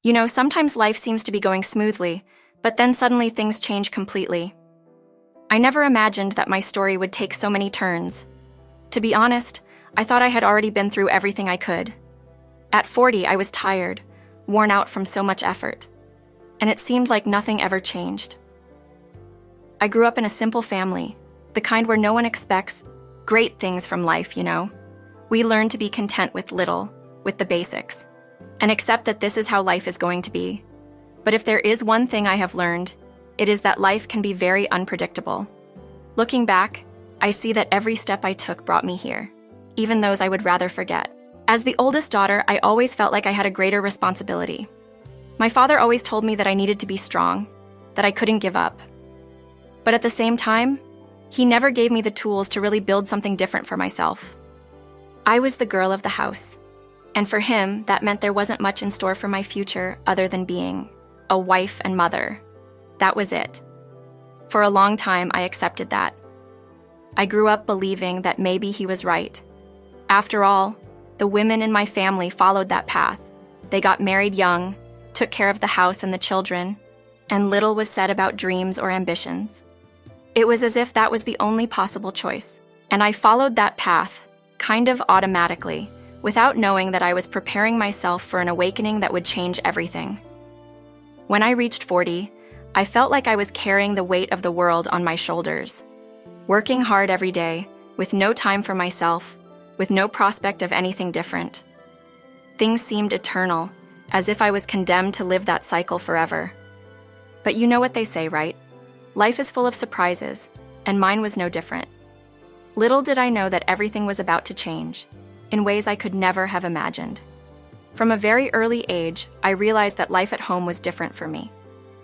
You know, sometimes life seems to be going smoothly, but then suddenly things change completely. I never imagined that my story would take so many turns. To be honest, I thought I had already been through everything I could. At 40, I was tired, worn out from so much effort, and it seemed like nothing ever changed. I grew up in a simple family, the kind where no one expects great things from life, you know. We learn to be content with little, with the basics, and accept that this is how life is going to be. But if there is one thing I have learned, it is that life can be very unpredictable. Looking back, I see that every step I took brought me here, even those I would rather forget. As the oldest daughter, I always felt like I had a greater responsibility. My father always told me that I needed to be strong, that I couldn't give up. But at the same time, he never gave me the tools to really build something different for myself. I was the girl of the house, and for him, that meant there wasn't much in store for my future other than being a wife and mother. That was it. For a long time, I accepted that. I grew up believing that maybe he was right. After all, the women in my family followed that path. They got married young, took care of the house and the children, and little was said about dreams or ambitions. It was as if that was the only possible choice, and I followed that path, kind of automatically, without knowing that I was preparing myself for an awakening that would change everything. When I reached 40, I felt like I was carrying the weight of the world on my shoulders. Working hard every day, with no time for myself, with no prospect of anything different. Things seemed eternal, as if I was condemned to live that cycle forever. But you know what they say, right? Life is full of surprises, and mine was no different. Little did I know that everything was about to change, in ways I could never have imagined. From a very early age, I realized that life at home was different for me.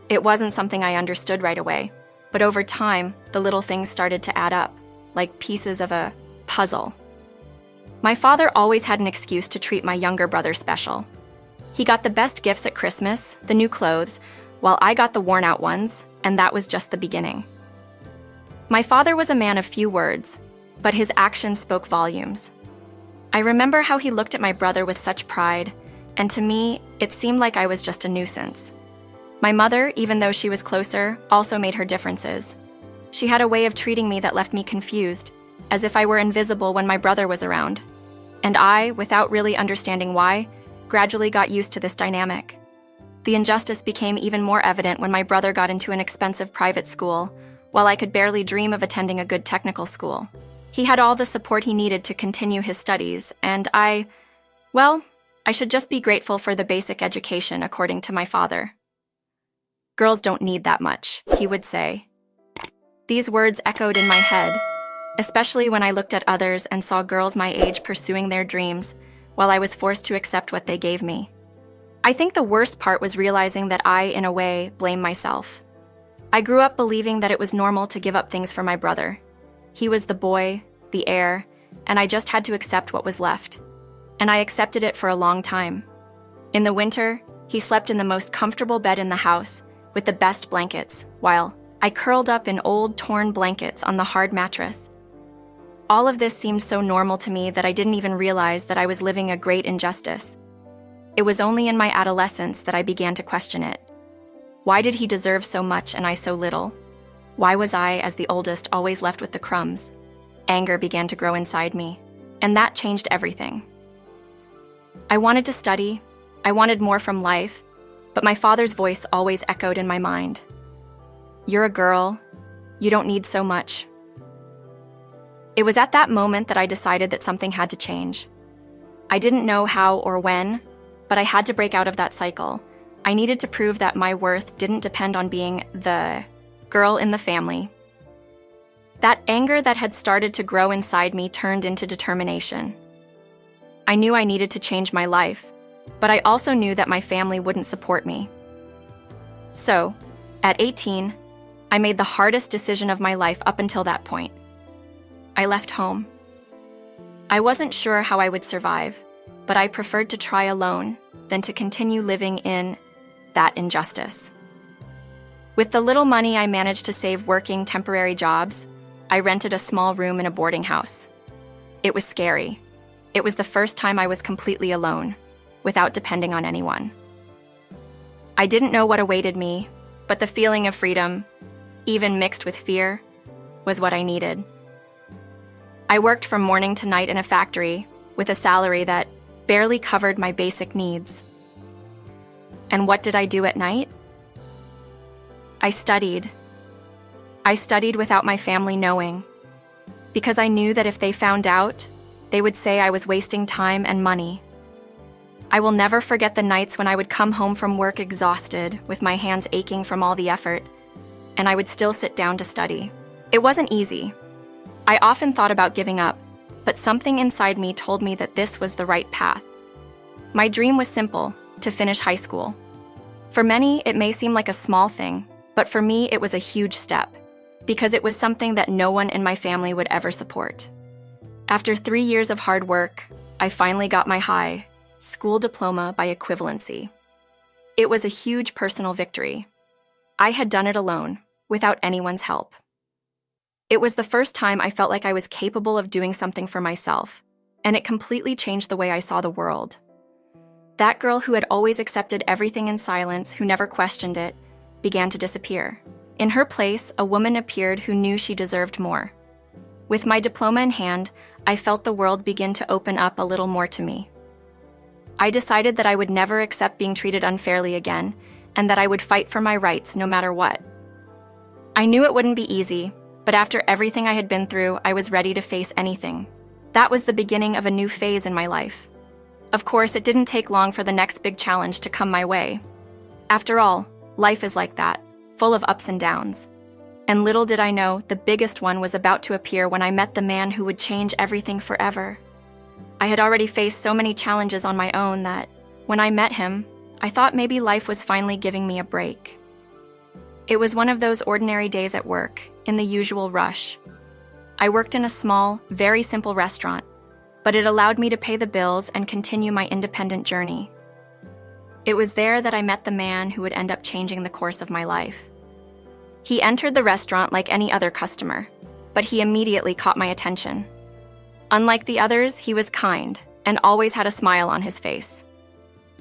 It wasn't something I understood right away, but over time, the little things started to add up, like pieces of a puzzle. My father always had an excuse to treat my younger brother special. He got the best gifts at Christmas, the new clothes, while I got the worn-out ones, and that was just the beginning. My father was a man of few words, but his actions spoke volumes. I remember how he looked at my brother with such pride, and to me, it seemed like I was just a nuisance. My mother, even though she was closer, also made her differences. She had a way of treating me that left me confused, as if I were invisible when my brother was around. And I, without really understanding why, gradually got used to this dynamic. The injustice became even more evident when my brother got into an expensive private school, while I could barely dream of attending a good technical school. He had all the support he needed to continue his studies, and I should just be grateful for the basic education, according to my father. "Girls don't need that much," he would say. These words echoed in my head, especially when I looked at others and saw girls my age pursuing their dreams, while I was forced to accept what they gave me. I think the worst part was realizing that I, in a way, blamed myself. I grew up believing that it was normal to give up things for my brother. He was the boy, the heir, and I just had to accept what was left. And I accepted it for a long time. In the winter, he slept in the most comfortable bed in the house, with the best blankets, while I curled up in old, torn blankets on the hard mattress. All of this seemed so normal to me that I didn't even realize that I was living a great injustice. It was only in my adolescence that I began to question it. Why did he deserve so much and I so little? Why was I, as the oldest, always left with the crumbs? Anger began to grow inside me, and that changed everything. I wanted to study, I wanted more from life, but my father's voice always echoed in my mind. "You're a girl, you don't need so much." It was at that moment that I decided that something had to change. I didn't know how or when, but I had to break out of that cycle. I needed to prove that my worth didn't depend on being the girl in the family. That anger that had started to grow inside me turned into determination. I knew I needed to change my life, but I also knew that my family wouldn't support me. So, at 18, I made the hardest decision of my life up until that point. I left home. I wasn't sure how I would survive, but I preferred to try alone than to continue living in that injustice. With the little money I managed to save working temporary jobs, I rented a small room in a boarding house. It was scary. It was the first time I was completely alone, without depending on anyone. I didn't know what awaited me, but the feeling of freedom, even mixed with fear, was what I needed. I worked from morning to night in a factory with a salary that barely covered my basic needs. And what did I do at night? I studied. I studied without my family knowing, because I knew that if they found out, they would say I was wasting time and money. I will never forget the nights when I would come home from work exhausted, with my hands aching from all the effort, and I would still sit down to study. It wasn't easy. I often thought about giving up, but something inside me told me that this was the right path. My dream was simple: to finish high school. For many, it may seem like a small thing, but for me, it was a huge step, because it was something that no one in my family would ever support. After 3 years of hard work, I finally got my high school diploma by equivalency. It was a huge personal victory. I had done it alone, without anyone's help. It was the first time I felt like I was capable of doing something for myself, and it completely changed the way I saw the world. That girl who had always accepted everything in silence, who never questioned it, began to disappear. In her place, a woman appeared who knew she deserved more. With my diploma in hand, I felt the world begin to open up a little more to me. I decided that I would never accept being treated unfairly again, and that I would fight for my rights no matter what. I knew it wouldn't be easy, but after everything I had been through, I was ready to face anything. That was the beginning of a new phase in my life. Of course, it didn't take long for the next big challenge to come my way. After all, life is like that, full of ups and downs. And little did I know, the biggest one was about to appear when I met the man who would change everything forever. I had already faced so many challenges on my own that, when I met him, I thought maybe life was finally giving me a break. It was one of those ordinary days at work, in the usual rush. I worked in a small, very simple restaurant, but it allowed me to pay the bills and continue my independent journey. It was there that I met the man who would end up changing the course of my life. He entered the restaurant like any other customer, but he immediately caught my attention. Unlike the others, he was kind and always had a smile on his face.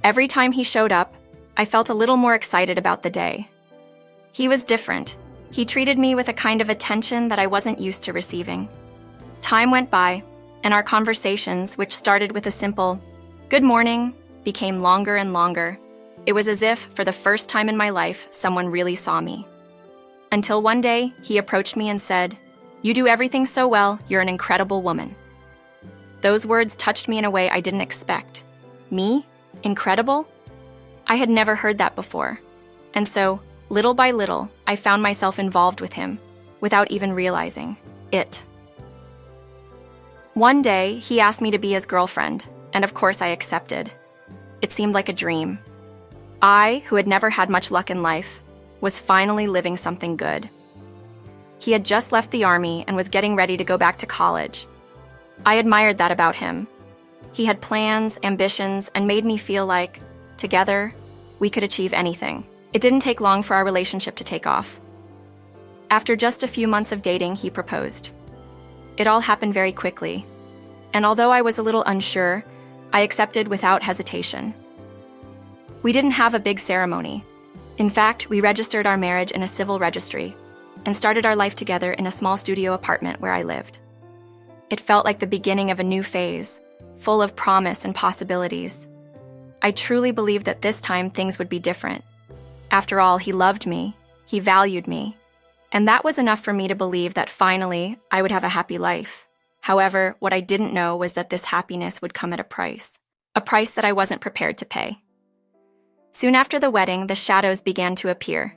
Every time he showed up, I felt a little more excited about the day. He was different. He treated me with a kind of attention that I wasn't used to receiving. Time went by, and our conversations, which started with a simple, "Good morning," became longer and longer. It was as if, for the first time in my life, someone really saw me. Until one day, he approached me and said, "You do everything so well, you're an incredible woman." Those words touched me in a way I didn't expect. Me? Incredible? I had never heard that before. And so, little by little, I found myself involved with him, without even realizing it. One day, he asked me to be his girlfriend, and of course I accepted. It seemed like a dream. I, who had never had much luck in life, was finally living something good. He had just left the army and was getting ready to go back to college. I admired that about him. He had plans, ambitions, and made me feel like, together, we could achieve anything. It didn't take long for our relationship to take off. After just a few months of dating, he proposed. It all happened very quickly, and although I was a little unsure, I accepted without hesitation. We didn't have a big ceremony. In fact, we registered our marriage in a civil registry and started our life together in a small studio apartment where I lived. It felt like the beginning of a new phase, full of promise and possibilities. I truly believed that this time things would be different. After all, he loved me, he valued me, and that was enough for me to believe that finally I would have a happy life. However, what I didn't know was that this happiness would come at a price that I wasn't prepared to pay. Soon after the wedding, the shadows began to appear,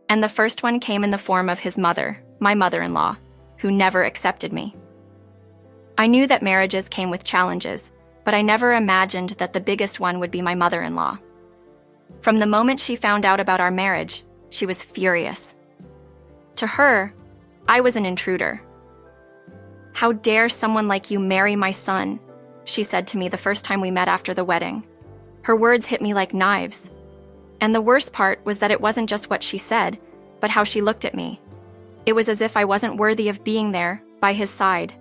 and the first one came in the form of his mother, my mother-in-law, who never accepted me. I knew that marriages came with challenges, but I never imagined that the biggest one would be my mother-in-law. From the moment she found out about our marriage, she was furious. To her, I was an intruder. "How dare someone like you marry my son?" she said to me the first time we met after the wedding. Her words hit me like knives. And the worst part was that it wasn't just what she said, but how she looked at me. It was as if I wasn't worthy of being there, by his side.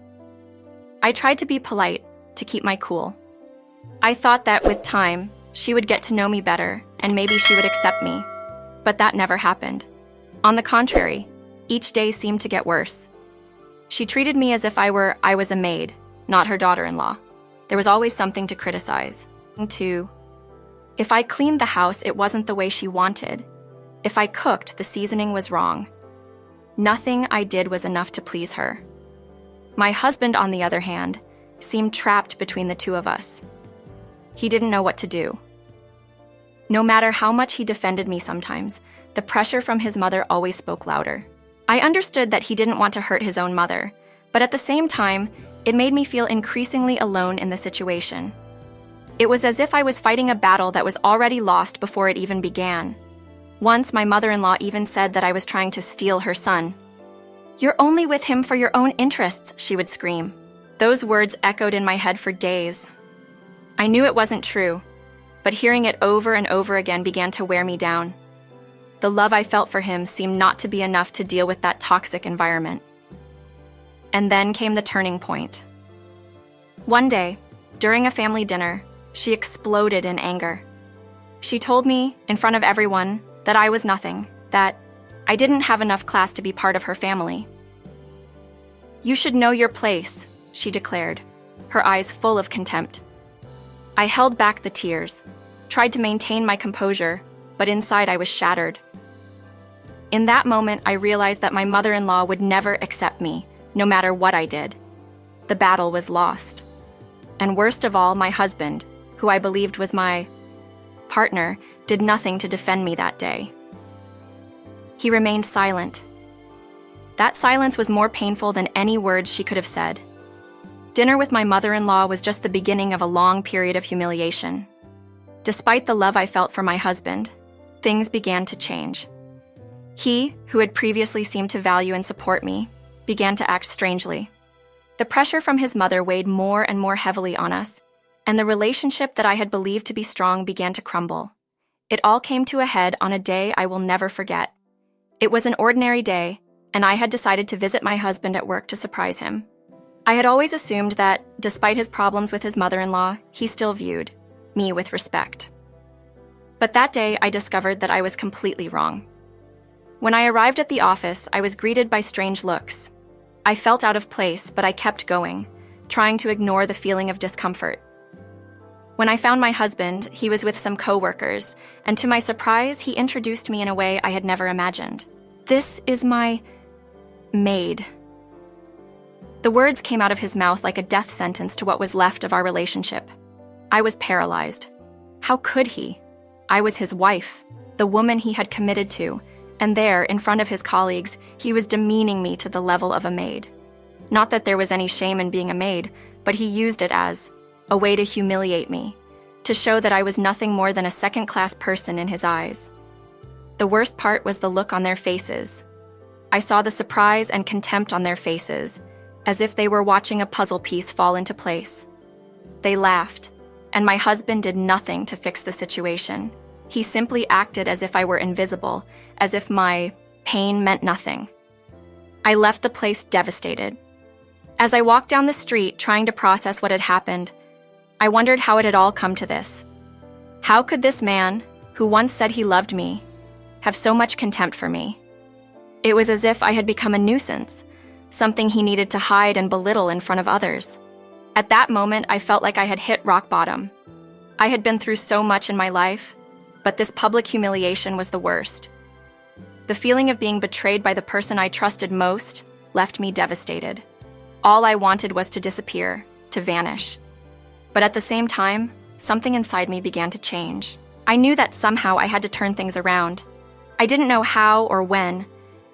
I tried to be polite, to keep my cool. I thought that with time, she would get to know me better and maybe she would accept me. But that never happened. On the contrary, each day seemed to get worse. She treated me as if I was a maid, not her daughter-in-law. There was always something to criticize. If I cleaned the house, it wasn't the way she wanted. If I cooked, the seasoning was wrong. Nothing I did was enough to please her. My husband, on the other hand, seemed trapped between the two of us. He didn't know what to do. No matter how much he defended me sometimes, the pressure from his mother always spoke louder. I understood that he didn't want to hurt his own mother, but at the same time, it made me feel increasingly alone in the situation. It was as if I was fighting a battle that was already lost before it even began. Once, my mother-in-law even said that I was trying to steal her son. "You're only with him for your own interests," she would scream. Those words echoed in my head for days. I knew it wasn't true, but hearing it over and over again began to wear me down. The love I felt for him seemed not to be enough to deal with that toxic environment. And then came the turning point. One day, during a family dinner, she exploded in anger. She told me, in front of everyone, that I was nothing, that I didn't have enough class to be part of her family. "You should know your place," she declared, her eyes full of contempt. I held back the tears, tried to maintain my composure, but inside I was shattered. In that moment, I realized that my mother-in-law would never accept me, no matter what I did. The battle was lost. And worst of all, my husband, who I believed was my partner, did nothing to defend me that day. He remained silent. That silence was more painful than any words she could have said. Dinner with my mother-in-law was just the beginning of a long period of humiliation. Despite the love I felt for my husband, things began to change. He, who had previously seemed to value and support me, began to act strangely. The pressure from his mother weighed more and more heavily on us, and the relationship that I had believed to be strong began to crumble. It all came to a head on a day I will never forget. It was an ordinary day, and I had decided to visit my husband at work to surprise him. I had always assumed that, despite his problems with his mother-in-law, he still viewed me with respect. But that day, I discovered that I was completely wrong. When I arrived at the office, I was greeted by strange looks. I felt out of place, but I kept going, trying to ignore the feeling of discomfort. When I found my husband, he was with some coworkers, and to my surprise, he introduced me in a way I had never imagined. "This is my maid." The words came out of his mouth like a death sentence to what was left of our relationship. I was paralyzed. How could he? I was his wife, the woman he had committed to, and there, in front of his colleagues, he was demeaning me to the level of a maid. Not that there was any shame in being a maid, but he used it as a way to humiliate me, to show that I was nothing more than a second-class person in his eyes. The worst part was the look on their faces. I saw the surprise and contempt on their faces, as if they were watching a puzzle piece fall into place. They laughed, and my husband did nothing to fix the situation. He simply acted as if I were invisible, as if my pain meant nothing. I left the place devastated. As I walked down the street trying to process what had happened, I wondered how it had all come to this. How could this man, who once said he loved me, have so much contempt for me? It was as if I had become a nuisance, something he needed to hide and belittle in front of others. At that moment, I felt like I had hit rock bottom. I had been through so much in my life, but this public humiliation was the worst. The feeling of being betrayed by the person I trusted most left me devastated. All I wanted was to disappear, to vanish. But at the same time, something inside me began to change. I knew that somehow I had to turn things around. I didn't know how or when,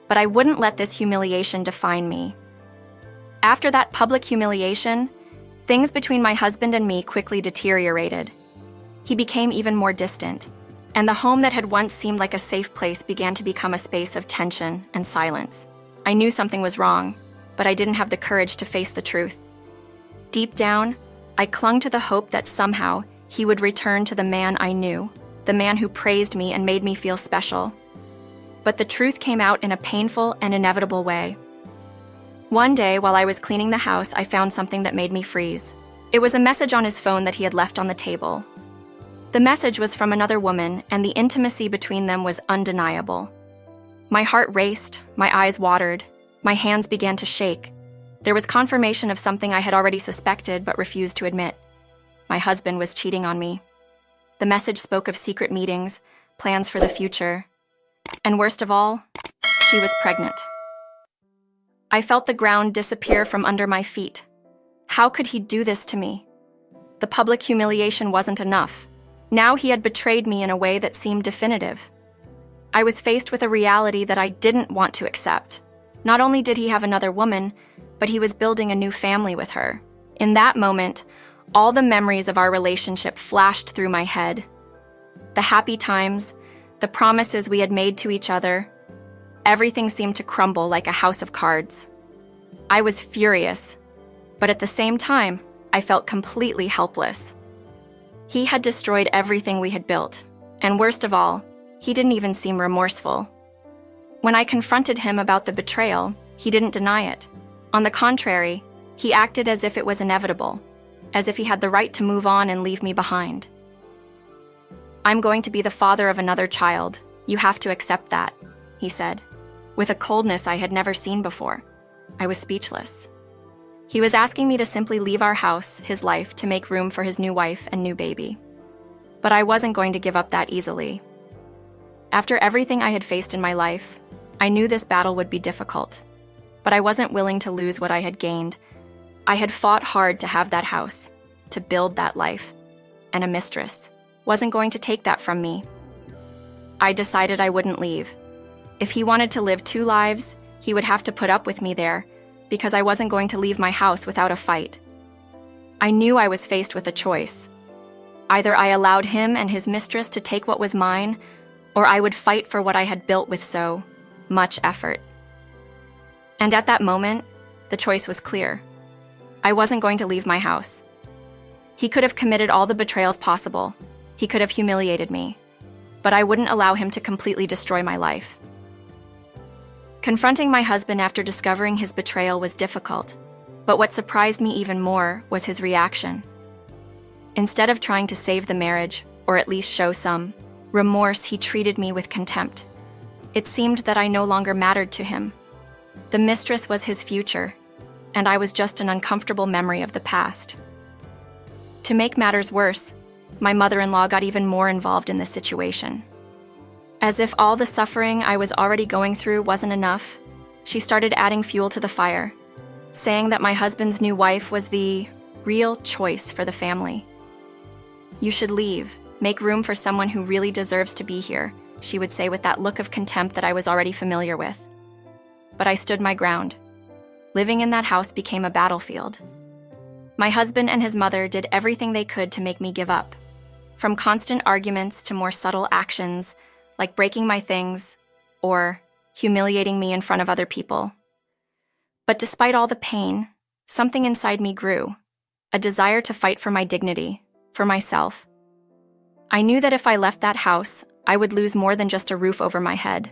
but I wouldn't let this humiliation define me. After that public humiliation, things between my husband and me quickly deteriorated. He became even more distant, and the home that had once seemed like a safe place began to become a space of tension and silence. I knew something was wrong, but I didn't have the courage to face the truth. Deep down, I clung to the hope that somehow he would return to the man I knew, the man who praised me and made me feel special. But the truth came out in a painful and inevitable way. One day, while I was cleaning the house, I found something that made me freeze. It was a message on his phone that he had left on the table. The message was from another woman, and the intimacy between them was undeniable. My heart raced, my eyes watered, my hands began to shake. There was confirmation of something I had already suspected but refused to admit. My husband was cheating on me. The message spoke of secret meetings, plans for the future, and worst of all, she was pregnant. I felt the ground disappear from under my feet. How could he do this to me? The public humiliation wasn't enough. Now he had betrayed me in a way that seemed definitive. I was faced with a reality that I didn't want to accept. Not only did he have another woman, but he was building a new family with her. In that moment, all the memories of our relationship flashed through my head. The happy times, the promises we had made to each other, everything seemed to crumble like a house of cards. I was furious, but at the same time, I felt completely helpless. He had destroyed everything we had built, and worst of all, he didn't even seem remorseful. When I confronted him about the betrayal, he didn't deny it. On the contrary, he acted as if it was inevitable, as if he had the right to move on and leave me behind. "I'm going to be the father of another child. You have to accept that," he said, with a coldness I had never seen before. I was speechless. He was asking me to simply leave our house, his life, to make room for his new wife and new baby. But I wasn't going to give up that easily. After everything I had faced in my life, I knew this battle would be difficult, but I wasn't willing to lose what I had gained. I had fought hard to have that house, to build that life, and a mistress wasn't going to take that from me. I decided I wouldn't leave. If he wanted to live 2 lives, he would have to put up with me there, because I wasn't going to leave my house without a fight. I knew I was faced with a choice. Either I allowed him and his mistress to take what was mine, or I would fight for what I had built with so much effort. And at that moment, the choice was clear. I wasn't going to leave my house. He could have committed all the betrayals possible. He could have humiliated me. But I wouldn't allow him to completely destroy my life. Confronting my husband after discovering his betrayal was difficult, but what surprised me even more was his reaction. Instead of trying to save the marriage, or at least show some remorse, he treated me with contempt. It seemed that I no longer mattered to him. The mistress was his future, and I was just an uncomfortable memory of the past. To make matters worse, my mother-in-law got even more involved in this situation. As if all the suffering I was already going through wasn't enough, she started adding fuel to the fire, saying that my husband's new wife was the real choice for the family. "You should leave, make room for someone who really deserves to be here," she would say with that look of contempt that I was already familiar with. But I stood my ground. Living in that house became a battlefield. My husband and his mother did everything they could to make me give up, from constant arguments to more subtle actions, like breaking my things or humiliating me in front of other people. But despite all the pain, something inside me grew, a desire to fight for my dignity, for myself. I knew that if I left that house, I would lose more than just a roof over my head.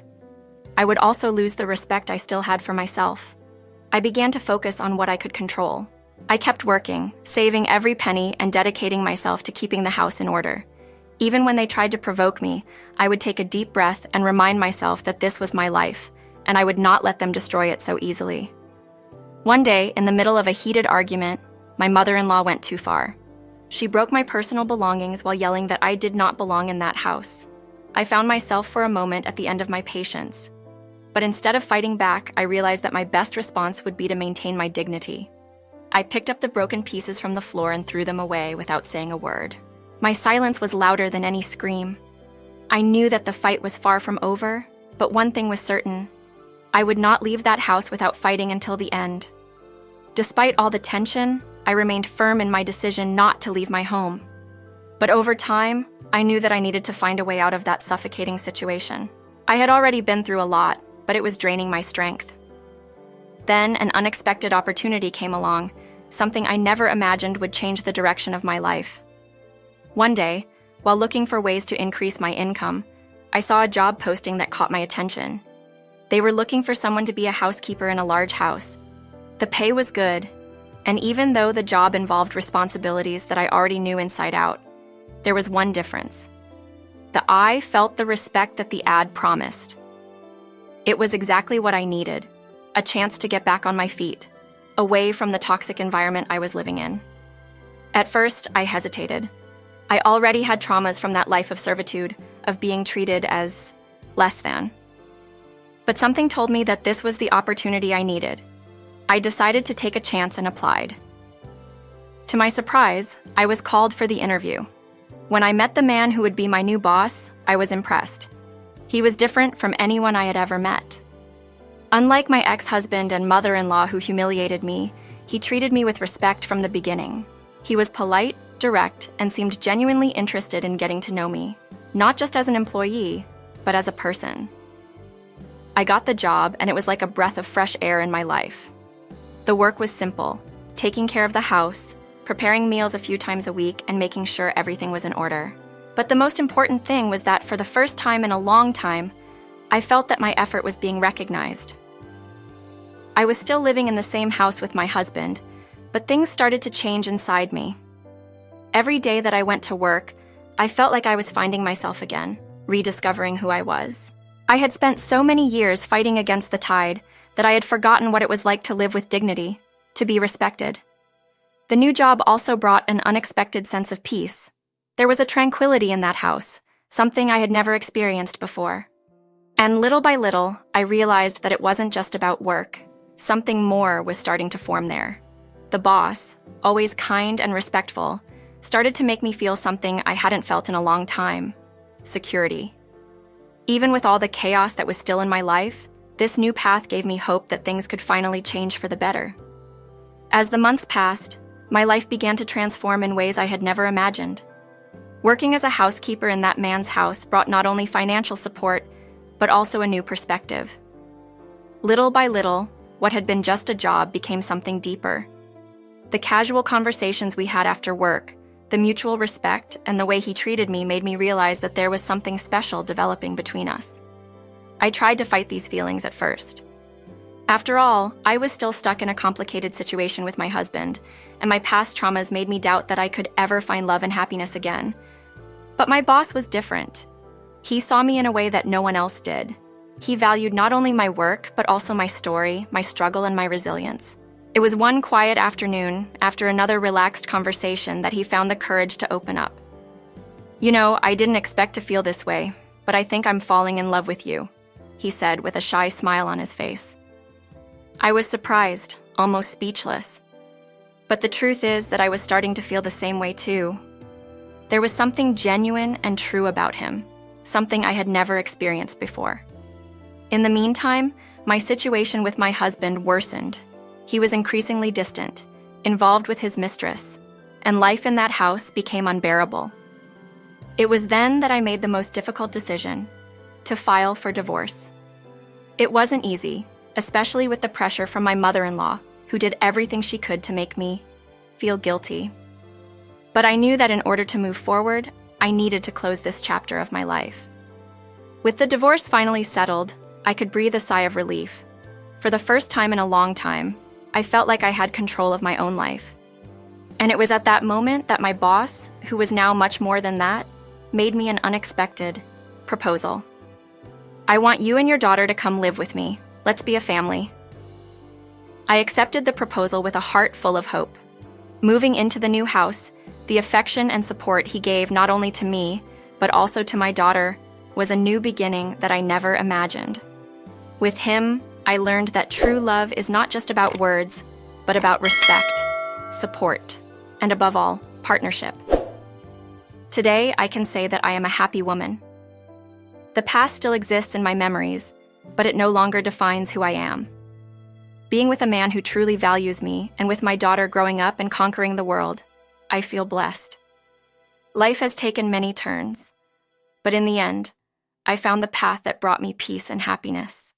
I would also lose the respect I still had for myself. I began to focus on what I could control. I kept working, saving every penny and dedicating myself to keeping the house in order. Even when they tried to provoke me, I would take a deep breath and remind myself that this was my life, and I would not let them destroy it so easily. One day, in the middle of a heated argument, my mother-in-law went too far. She broke my personal belongings while yelling that I did not belong in that house. I found myself for a moment at the end of my patience. But instead of fighting back, I realized that my best response would be to maintain my dignity. I picked up the broken pieces from the floor and threw them away without saying a word. My silence was louder than any scream. I knew that the fight was far from over, but one thing was certain. I would not leave that house without fighting until the end. Despite all the tension, I remained firm in my decision not to leave my home. But over time, I knew that I needed to find a way out of that suffocating situation. I had already been through a lot, but it was draining my strength. Then an unexpected opportunity came along, something I never imagined would change the direction of my life. One day, while looking for ways to increase my income, I saw a job posting that caught my attention. They were looking for someone to be a housekeeper in a large house. The pay was good, and even though the job involved responsibilities that I already knew inside out, There was one difference. The eye felt the respect that the ad promised. It was exactly what I needed, a chance to get back on my feet, away from the toxic environment I was living in. At first, I hesitated. I already had traumas from that life of servitude, of being treated as less than. But something told me that this was the opportunity I needed. I decided to take a chance and applied. To my surprise, I was called for the interview. When I met the man who would be my new boss, I was impressed. He was different from anyone I had ever met. Unlike my ex-husband and mother-in-law who humiliated me, he treated me with respect from the beginning. He was polite, direct, and seemed genuinely interested in getting to know me, not just as an employee, but as a person. I got the job, and it was like a breath of fresh air in my life. The work was simple, taking care of the house, preparing meals a few times a week, and making sure everything was in order. But the most important thing was that for the first time in a long time, I felt that my effort was being recognized. I was still living in the same house with my husband, but things started to change inside me. Every day that I went to work, I felt like I was finding myself again, rediscovering who I was. I had spent so many years fighting against the tide that I had forgotten what it was like to live with dignity, to be respected. The new job also brought an unexpected sense of peace. There was a tranquility in that house, something I had never experienced before. And little by little, I realized that it wasn't just about work. Something more was starting to form there. The boss, always kind and respectful, started to make me feel something I hadn't felt in a long time: security. Even with all the chaos that was still in my life, this new path gave me hope that things could finally change for the better. As the months passed, my life began to transform in ways I had never imagined. Working as a housekeeper in that man's house brought not only financial support, but also a new perspective. Little by little, what had been just a job became something deeper. The casual conversations we had after work, the mutual respect, and the way he treated me made me realize that there was something special developing between us. I tried to fight these feelings at first. After all, I was still stuck in a complicated situation with my husband, and my past traumas made me doubt that I could ever find love and happiness again. But my boss was different. He saw me in a way that no one else did. He valued not only my work, but also my story, my struggle, and my resilience. It was one quiet afternoon, after another relaxed conversation, that he found the courage to open up. "You know, I didn't expect to feel this way, but I think I'm falling in love with you," he said with a shy smile on his face. I was surprised, almost speechless. But the truth is that I was starting to feel the same way too. There was something genuine and true about him, something I had never experienced before. In the meantime, my situation with my husband worsened. He was increasingly distant, involved with his mistress, and life in that house became unbearable. It was then that I made the most difficult decision: to file for divorce. It wasn't easy, especially with the pressure from my mother-in-law, who did everything she could to make me feel guilty. But I knew that in order to move forward, I needed to close this chapter of my life. With the divorce finally settled, I could breathe a sigh of relief. For the first time in a long time, I felt like I had control of my own life. And it was at that moment that my boss, who was now much more than that, made me an unexpected proposal. "I want you and your daughter to come live with me. Let's be a family." I accepted the proposal with a heart full of hope. Moving into the new house, the affection and support he gave not only to me, but also to my daughter, was a new beginning that I never imagined. With him, I learned that true love is not just about words, but about respect, support, and above all, partnership. Today, I can say that I am a happy woman. The past still exists in my memories, but it no longer defines who I am. Being with a man who truly values me, and with my daughter growing up and conquering the world, I feel blessed. Life has taken many turns, but in the end, I found the path that brought me peace and happiness.